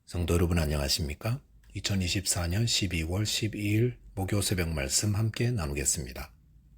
성도 여러분 안녕하십니까? 2024년 12월 12일 목요 새벽 말씀 함께 나누겠습니다.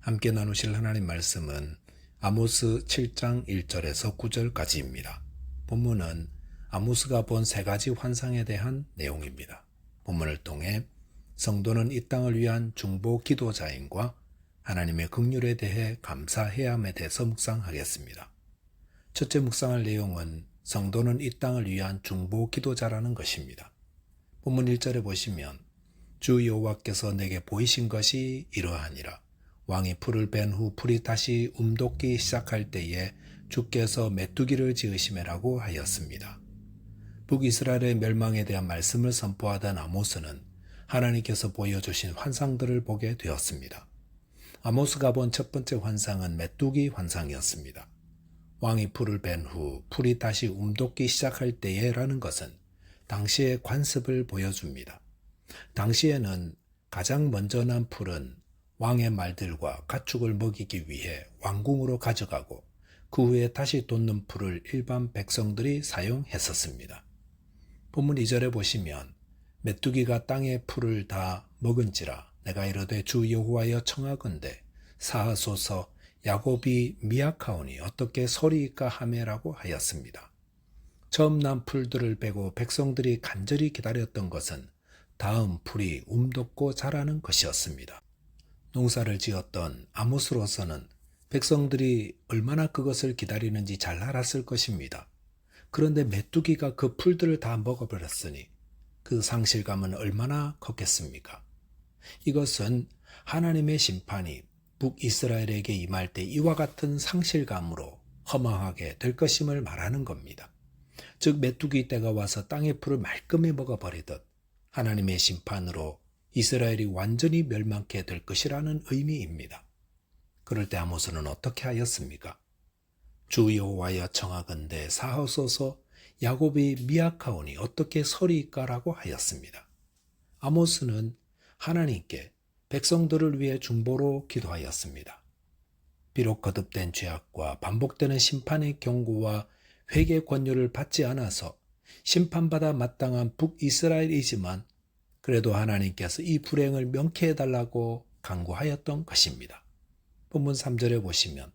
함께 나누실 하나님 말씀은 아모스 7장 1절에서 9절까지입니다. 본문은 아모스가 본 세 가지 환상에 대한 내용입니다. 본문을 통해 성도는 이 땅을 위한 중보 기도자임과 하나님의 긍휼에 대해 감사해야함에 대해서 묵상하겠습니다. 첫째 묵상할 내용은 성도는 이 땅을 위한 중보 기도자라는 것입니다. 본문 1절에 보시면 주 여호와께서 내게 보이신 것이 이러하니라. 왕이 풀을 벤 후 풀이 다시 움돋기 시작할 때에 주께서 메뚜기를 지으시매라고 하였습니다. 북이스라엘의 멸망에 대한 말씀을 선포하던 아모스는 하나님께서 보여주신 환상들을 보게 되었습니다. 아모스가 본 첫 번째 환상은 메뚜기 환상이었습니다. 왕이 풀을 벤 후 풀이 다시 움돋기 시작할 때에라는 것은 당시의 관습을 보여줍니다. 당시에는 가장 먼저 난 풀은 왕의 말들과 가축을 먹이기 위해 왕궁으로 가져가고 그 후에 다시 돋는 풀을 일반 백성들이 사용했었습니다. 본문 2절에 보시면 메뚜기가 땅의 풀을 다 먹은지라 내가 이르되 주 여호와여 청하건대 사하소서 야곱이 미약하오니 어떻게 서리이까 하매라고 하였습니다. 처음 난 풀들을 빼고 백성들이 간절히 기다렸던 것은 다음 풀이 움돋고 자라는 것이었습니다. 농사를 지었던 아모스로서는 백성들이 얼마나 그것을 기다리는지 잘 알았을 것입니다. 그런데 메뚜기가 그 풀들을 다 먹어버렸으니 그 상실감은 얼마나 컸겠습니까? 이것은 하나님의 심판이 북이스라엘에게 임할 때 이와 같은 상실감으로 허망하게 될 것임을 말하는 겁니다. 즉 메뚜기 때가 와서 땅의 풀을 말끔히 먹어버리듯 하나님의 심판으로 이스라엘이 완전히 멸망케 될 것이라는 의미입니다. 그럴 때 아모스는 어떻게 하였습니까? 주 여호와여 청하건대 사하소서 야곱이 미약하오니 어떻게 서리이까라고 하였습니다. 아모스는 하나님께 백성들을 위해 중보로 기도하였습니다. 비록 거듭된 죄악과 반복되는 심판의 경고와 회개 권유를 받지 않아서 심판받아 마땅한 북이스라엘이지만 그래도 하나님께서 이 불행을 명쾌해달라고 간구하였던 것입니다. 본문 3절에 보시면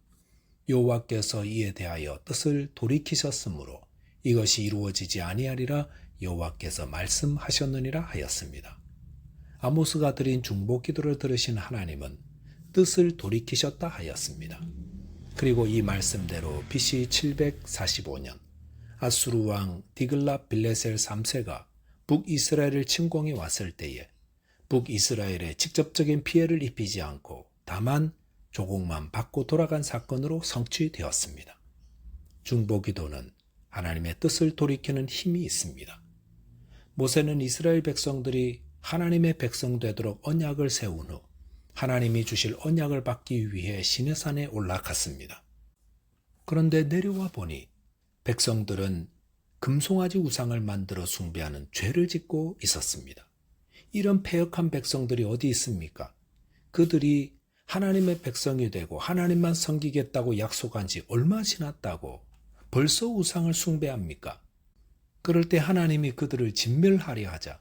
여호와께서 이에 대하여 뜻을 돌이키셨으므로 이것이 이루어지지 아니하리라 여호와께서 말씀하셨느니라 하였습니다. 아모스가 드린 중보 기도를 들으신 하나님은 뜻을 돌이키셨다 하였습니다. 그리고 이 말씀대로 BC 745년 아수르 왕 디글랏 빌레셀 3세가 북이스라엘을 침공해 왔을 때에 북이스라엘에 직접적인 피해를 입히지 않고 다만 조공만 받고 돌아간 사건으로 성취되었습니다. 중보 기도는 하나님의 뜻을 돌이키는 힘이 있습니다. 모세는 이스라엘 백성들이 하나님의 백성 되도록 언약을 세운 후 하나님이 주실 언약을 받기 위해 시내산에 올라갔습니다. 그런데 내려와 보니 백성들은 금송아지 우상을 만들어 숭배하는 죄를 짓고 있었습니다. 이런 패역한 백성들이 어디 있습니까? 그들이 하나님의 백성이 되고 하나님만 섬기겠다고 약속한 지 얼마 지났다고 벌써 우상을 숭배합니까? 그럴 때 하나님이 그들을 진멸하려 하자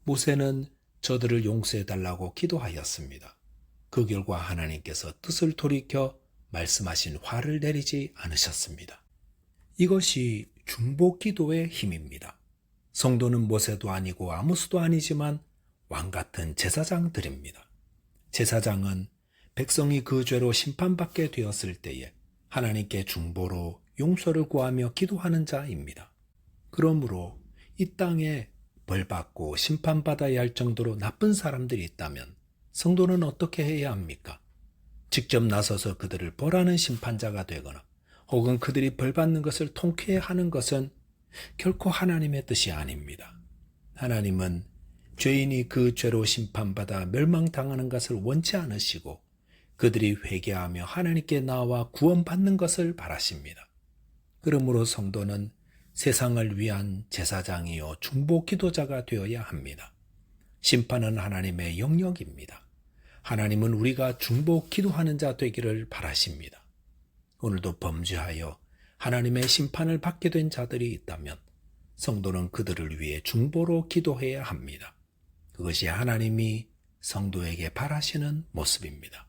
모세는 저들을 용서해달라고 기도하였습니다. 그 결과 하나님께서 뜻을 돌이켜 말씀하신 화를 내리지 않으셨습니다. 이것이 중보 기도의 힘입니다. 성도는 모세도 아니고 아모스도 아니지만 왕같은 제사장들입니다. 제사장은 백성이 그 죄로 심판받게 되었을 때에 하나님께 중보로 용서를 구하며 기도하는 자입니다. 그러므로 이 땅에 벌받고 심판받아야 할 정도로 나쁜 사람들이 있다면 성도는 어떻게 해야 합니까? 직접 나서서 그들을 벌하는 심판자가 되거나 혹은 그들이 벌받는 것을 통쾌해하는 것은 결코 하나님의 뜻이 아닙니다. 하나님은 죄인이 그 죄로 심판받아 멸망당하는 것을 원치 않으시고 그들이 회개하며 하나님께 나와 구원받는 것을 바라십니다. 그러므로 성도는 세상을 위한 제사장이요 중보 기도자가 되어야 합니다. 심판은 하나님의 영역입니다. 하나님은 우리가 중보 기도하는 자 되기를 바라십니다. 오늘도 범죄하여 하나님의 심판을 받게 된 자들이 있다면 성도는 그들을 위해 중보로 기도해야 합니다. 그것이 하나님이 성도에게 바라시는 모습입니다.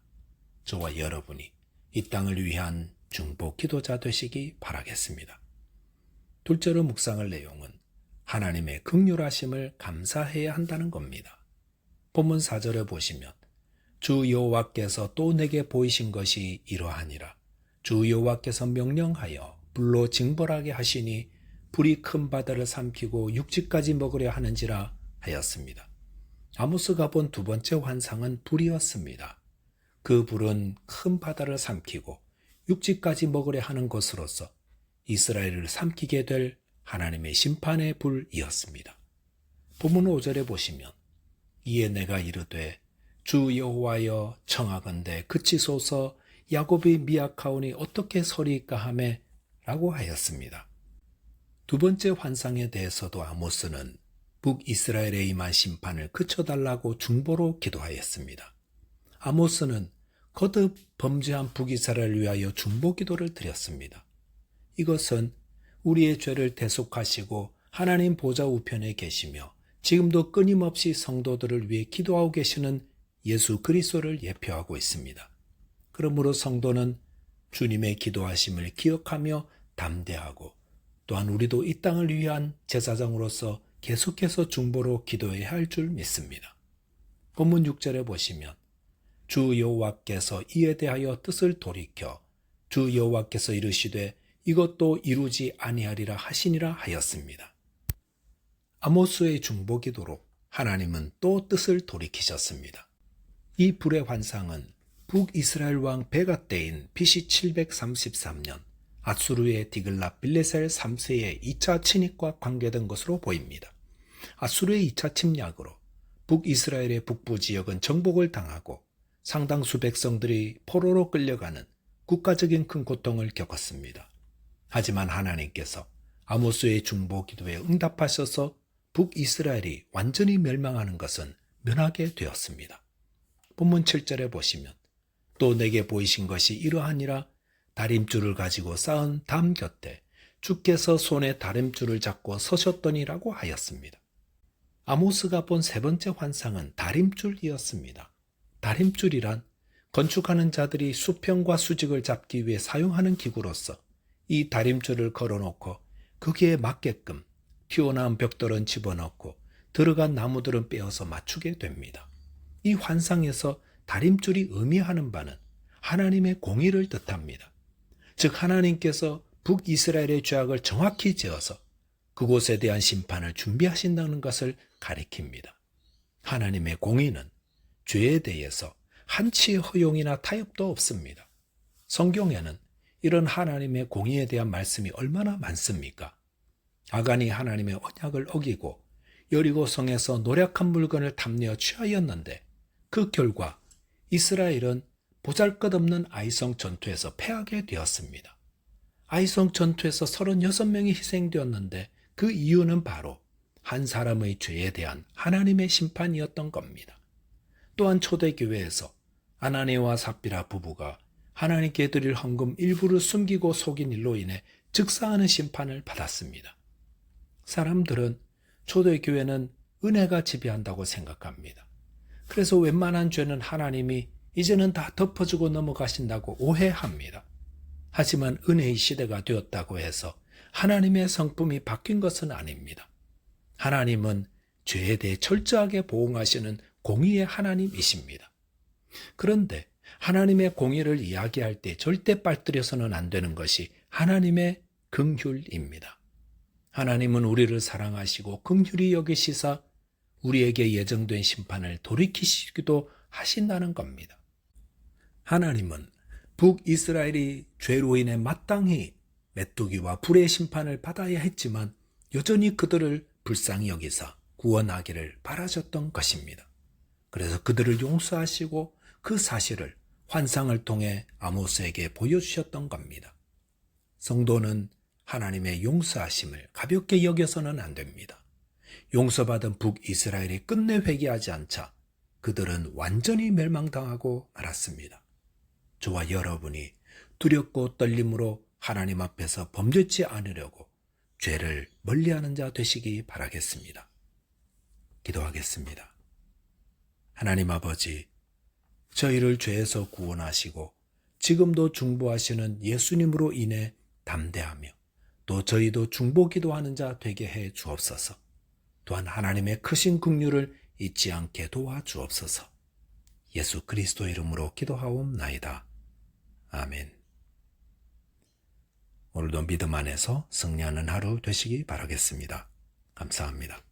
저와 여러분이 이 땅을 위한 중보 기도자 되시기 바라겠습니다. 둘째로 묵상할 내용은 하나님의 긍휼하심을 감사해야 한다는 겁니다. 본문 4절에 보시면 주 여호와께서 또 내게 보이신 것이 이러하니라. 주 여호와께서 명령하여 불로 징벌하게 하시니 불이 큰 바다를 삼키고 육지까지 먹으려 하는지라 하였습니다. 아모스가 본 두 번째 환상은 불이었습니다. 그 불은 큰 바다를 삼키고 육지까지 먹으려 하는 것으로서 이스라엘을 삼키게 될 하나님의 심판의 불이었습니다. 본문 5절에 보시면 이에 내가 이르되 주 여호와여 청하건대 그치소서 야곱이 미약하오니 어떻게 서리이까 하매 라고 하였습니다. 두 번째 환상에 대해서도 아모스는 북이스라엘에 임한 심판을 그쳐달라고 중보로 기도하였습니다. 아모스는 거듭 범죄한 북이스라엘을 위하여 중보 기도를 드렸습니다. 이것은 우리의 죄를 대속하시고 하나님 보좌 우편에 계시며 지금도 끊임없이 성도들을 위해 기도하고 계시는 예수 그리스도를 예표하고 있습니다. 그러므로 성도는 주님의 기도하심을 기억하며 담대하고 또한 우리도 이 땅을 위한 제사장으로서 계속해서 중보로 기도해야 할 줄 믿습니다. 본문 6절에 보시면 주 여호와께서 이에 대하여 뜻을 돌이켜 주 여호와께서 이르시되 이것도 이루지 아니하리라 하시니라 하였습니다. 아모스의 중보 기도로 하나님은 또 뜻을 돌이키셨습니다. 이 불의 환상은 북이스라엘 왕 베가 때인 BC 733년 아수르의 디글랏 빌레셀 3세의 2차 침입과 관계된 것으로 보입니다. 아수르의 2차 침략으로 북이스라엘의 북부 지역은 정복을 당하고 상당수 백성들이 포로로 끌려가는 국가적인 큰 고통을 겪었습니다. 하지만 하나님께서 아모스의 중보 기도에 응답하셔서 북이스라엘이 완전히 멸망하는 것은 면하게 되었습니다. 본문 7절에 보시면 또 내게 보이신 것이 이러하니라. 다림줄을 가지고 쌓은 담 곁에 주께서 손에 다림줄을 잡고 서셨더니라고 하였습니다. 아모스가 본 세 번째 환상은 다림줄이었습니다. 다림줄이란 건축하는 자들이 수평과 수직을 잡기 위해 사용하는 기구로서 이 다림줄을 걸어놓고 거기에 맞게끔 튀어나온 벽돌은 집어넣고 들어간 나무들은 빼어서 맞추게 됩니다. 이 환상에서 다림줄이 의미하는 바는 하나님의 공의를 뜻합니다. 즉 하나님께서 북이스라엘의 죄악을 정확히 지어서 그곳에 대한 심판을 준비하신다는 것을 가리킵니다. 하나님의 공의는 죄에 대해서 한치의 허용이나 타협도 없습니다. 성경에는 이런 하나님의 공의에 대한 말씀이 얼마나 많습니까? 아간이 하나님의 언약을 어기고 여리고 성에서 노략한 물건을 탐내어 취하였는데 그 결과 이스라엘은 보잘것없는 아이성 전투에서 패하게 되었습니다. 아이성 전투에서 36명이 희생되었는데 그 이유는 바로 한 사람의 죄에 대한 하나님의 심판이었던 겁니다. 또한 초대교회에서 아나니와 삽비라 부부가 하나님께 드릴 헌금 일부를 숨기고 속인 일로 인해 즉사하는 심판을 받았습니다. 사람들은 초대교회는 은혜가 지배한다고 생각합니다. 그래서 웬만한 죄는 하나님이 이제는 다 덮어주고 넘어가신다고 오해합니다. 하지만 은혜의 시대가 되었다고 해서 하나님의 성품이 바뀐 것은 아닙니다. 하나님은 죄에 대해 철저하게 보응하시는 공의의 하나님이십니다. 그런데 하나님의 공의를 이야기할 때 절대 빠뜨려서는 안 되는 것이 하나님의 긍휼입니다. 하나님은 우리를 사랑하시고 긍휼히 여기시사 우리에게 예정된 심판을 돌이키시기도 하신다는 겁니다. 하나님은 북이스라엘이 죄로 인해 마땅히 메뚜기와 불의 심판을 받아야 했지만 여전히 그들을 불쌍히 여기사 구원하기를 바라셨던 것입니다. 그래서 그들을 용서하시고 그 사실을 환상을 통해 아모스에게 보여주셨던 겁니다. 성도는 하나님의 용서하심을 가볍게 여겨서는 안 됩니다. 용서받은 북이스라엘이 끝내 회개하지 않자 그들은 완전히 멸망당하고 말았습니다. 저와 여러분이 두렵고 떨림으로 하나님 앞에서 범죄치 않으려고 죄를 멀리하는 자 되시기 바라겠습니다. 기도하겠습니다. 하나님 아버지, 저희를 죄에서 구원하시고 지금도 중보하시는 예수님으로 인해 담대하며 또 저희도 중보 기도하는 자 되게 해 주옵소서. 또한 하나님의 크신 긍휼을 잊지 않게 도와 주옵소서. 예수 그리스도 이름으로 기도하옵나이다. 아멘. 오늘도 믿음 안에서 승리하는 하루 되시기 바라겠습니다. 감사합니다.